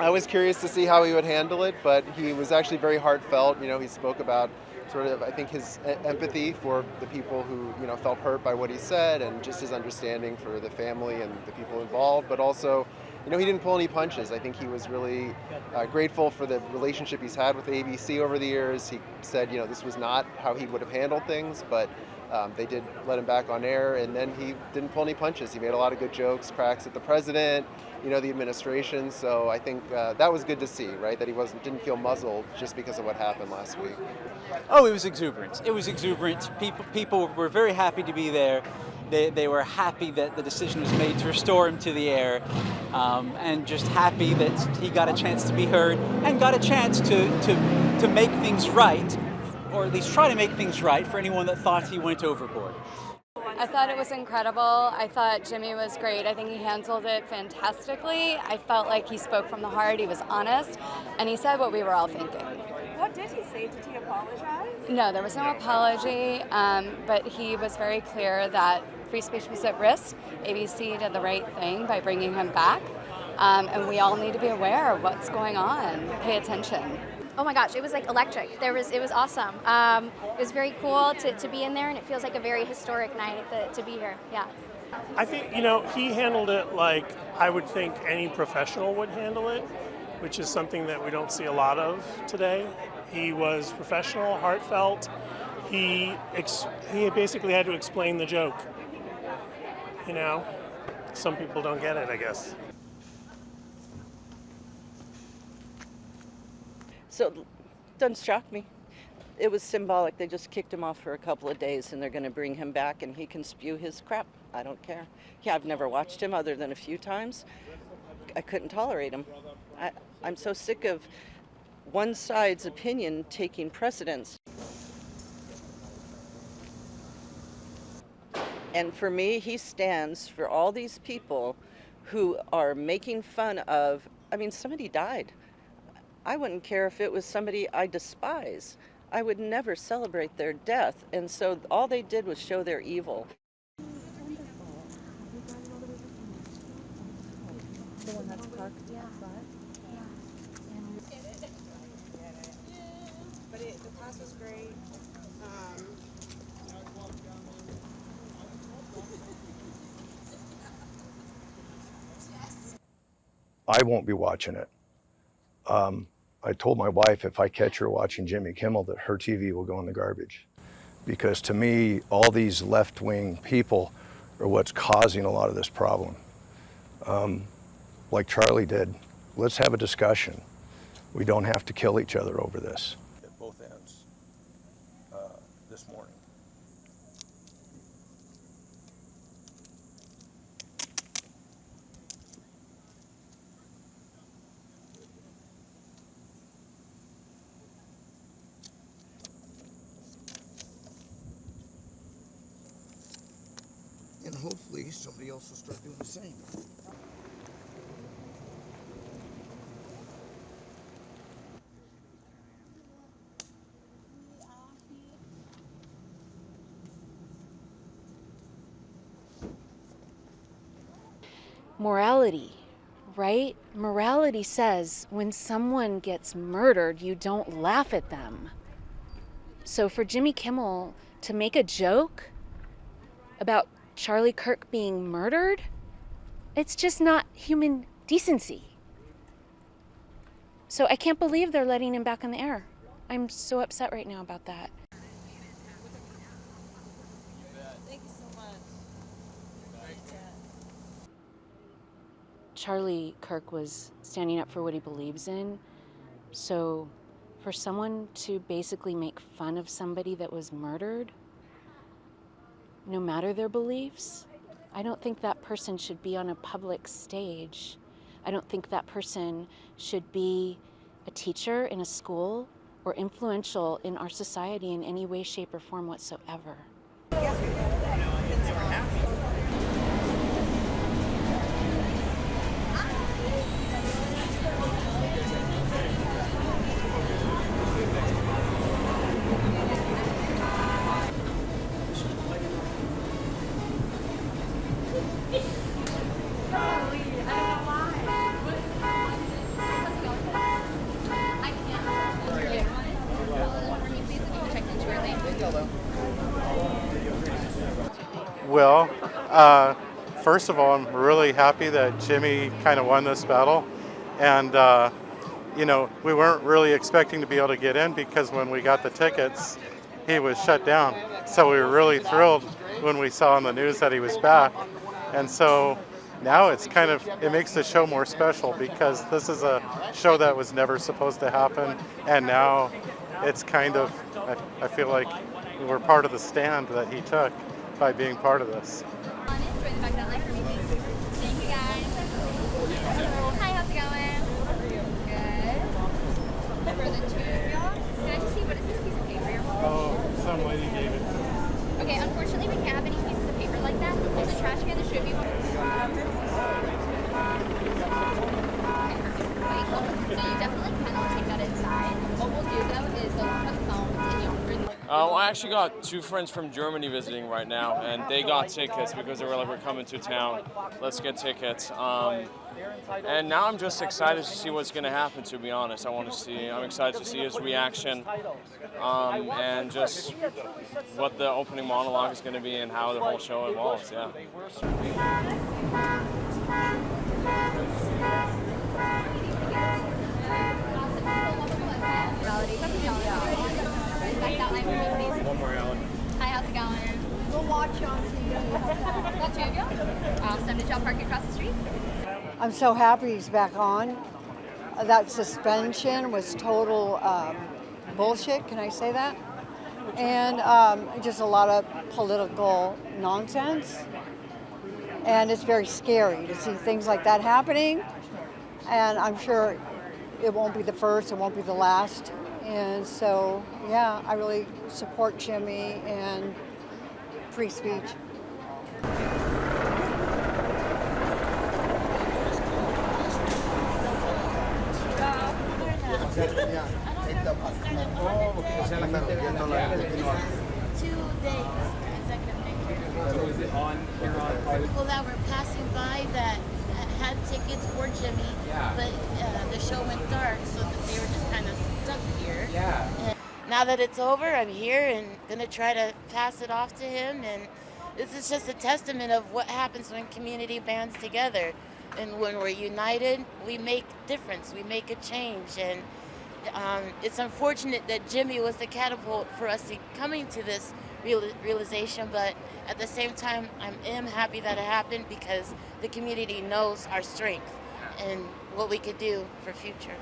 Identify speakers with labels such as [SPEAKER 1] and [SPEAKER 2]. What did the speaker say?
[SPEAKER 1] I was curious to see how he would handle it, but he was actually very heartfelt. He spoke about sort of, I think, his empathy for the people who, felt hurt by what he said, and just his understanding for the family and the people involved, but also, he didn't pull any punches. I think he was really grateful for the relationship he's had with ABC over the years. He said, this was not how he would have handled things, but they did let him back on air, and then he didn't pull any punches. He made a lot of good jokes, cracks at the president, the administration. So I think that was good to see, right? That he didn't feel muzzled just because of what happened last week.
[SPEAKER 2] Oh, it was exuberant. It was exuberant. People were very happy to be there. They were happy that the decision was made to restore him to the air, and just happy that he got a chance to be heard and got a chance to make things right, or at least try to make things right for anyone that thought he went overboard.
[SPEAKER 3] I thought it was incredible. I thought Jimmy was great. I think he handled it fantastically. I felt like he spoke from the heart. He was honest, and he said what we were all thinking.
[SPEAKER 4] What did he say? Did he apologize?
[SPEAKER 3] No, there was no apology, but he was very clear that free speech was at risk. ABC did the right thing by bringing him back, and we all need to be aware of what's going on. Pay attention.
[SPEAKER 5] Oh my gosh, it was like electric. It was awesome. It was very cool to be in there, and it feels like a very historic night to be here. Yeah.
[SPEAKER 6] I think, he handled it like I would think any professional would handle it, which is something that we don't see a lot of today. He was professional, heartfelt. He basically had to explain the joke. Some people don't get it, I guess.
[SPEAKER 7] So it doesn't shock me. It was symbolic. They just kicked him off for a couple of days, and they're going to bring him back, and he can spew his crap. I don't care. Yeah, I've never watched him other than a few times. I couldn't tolerate him. I'm so sick of one side's opinion taking precedence. And for me, he stands for all these people who are making fun of, somebody died. I wouldn't care if it was somebody I despise. I would never celebrate their death. And so all they did was show their evil.
[SPEAKER 4] The one that's parked outside? But the class was great.
[SPEAKER 8] I won't be watching it. I told my wife if I catch her watching Jimmy Kimmel that her TV will go in the garbage. Because to me, all these left-wing people are what's causing a lot of this problem. Like Charlie did, let's have a discussion. We don't have to kill each other over this. At both ends this morning.
[SPEAKER 9] And hopefully somebody else will start doing the same.
[SPEAKER 10] Morality, right? Morality says when someone gets murdered, you don't laugh at them. So for Jimmy Kimmel to make a joke about Charlie Kirk being murdered, it's just not human decency. So I can't believe they're letting him back on the air. I'm so upset right now about that.
[SPEAKER 4] Thank you so much.
[SPEAKER 10] Charlie Kirk was standing up for what he believes in. So for someone to basically make fun of somebody that was murdered, no matter their beliefs, I don't think that person should be on a public stage. I don't think that person should be a teacher in a school or influential in our society in any way, shape, or form whatsoever.
[SPEAKER 11] will. First of all, I'm really happy that Jimmy kind of won this battle. And, we weren't really expecting to be able to get in because when we got the tickets, he was shut down. So we were really thrilled when we saw on the news that he was back. And so now it makes the show more special because this is a show that was never supposed to happen. And now it's I feel like we're part of the stand that he took by being part of this.
[SPEAKER 5] Thank you guys. Hi, how's it going? Good. For the two of y'all, can I just see what is this piece of paper you're holding?
[SPEAKER 11] Oh, some lady gave it.
[SPEAKER 5] Okay, unfortunately we can't have any pieces of paper like that. There's a trash can, there should be one. Okay, cool. So you definitely cannot take that inside. What we'll do though is they'll put phones and you'll bring
[SPEAKER 12] I actually got two friends from Germany visiting right now, and they got tickets because they were like, we're coming to town, let's get tickets. And now I'm just excited to see what's going to happen, to be honest. I'm excited to see his reaction and just what the opening monologue is going to be and how the whole show evolves, yeah.
[SPEAKER 13] One more, Alan.
[SPEAKER 5] Hi, how's it going? We'll watch on TV. Got two of you? Awesome. Did y'all park across the street?
[SPEAKER 14] I'm so happy he's back on. That suspension was total bullshit, can I say that? And just a lot of political nonsense. And it's very scary to see things like that happening. And I'm sure it won't be the first, it won't be the last. And so, yeah, I really support Jimmy and free speech.
[SPEAKER 15] People that were passing by that had tickets for Jimmy, but the show went dark, so that they were just kind of stuck here. And now that it's over, I'm here and gonna try to pass it off to him. And this is just a testament of what happens when community bands together. And when we're united, we make difference, we make a change. And it's unfortunate that Jimmy was the catapult for us coming to this realization, but at the same time, I am happy that it happened because the community knows our strength and what we could do for future.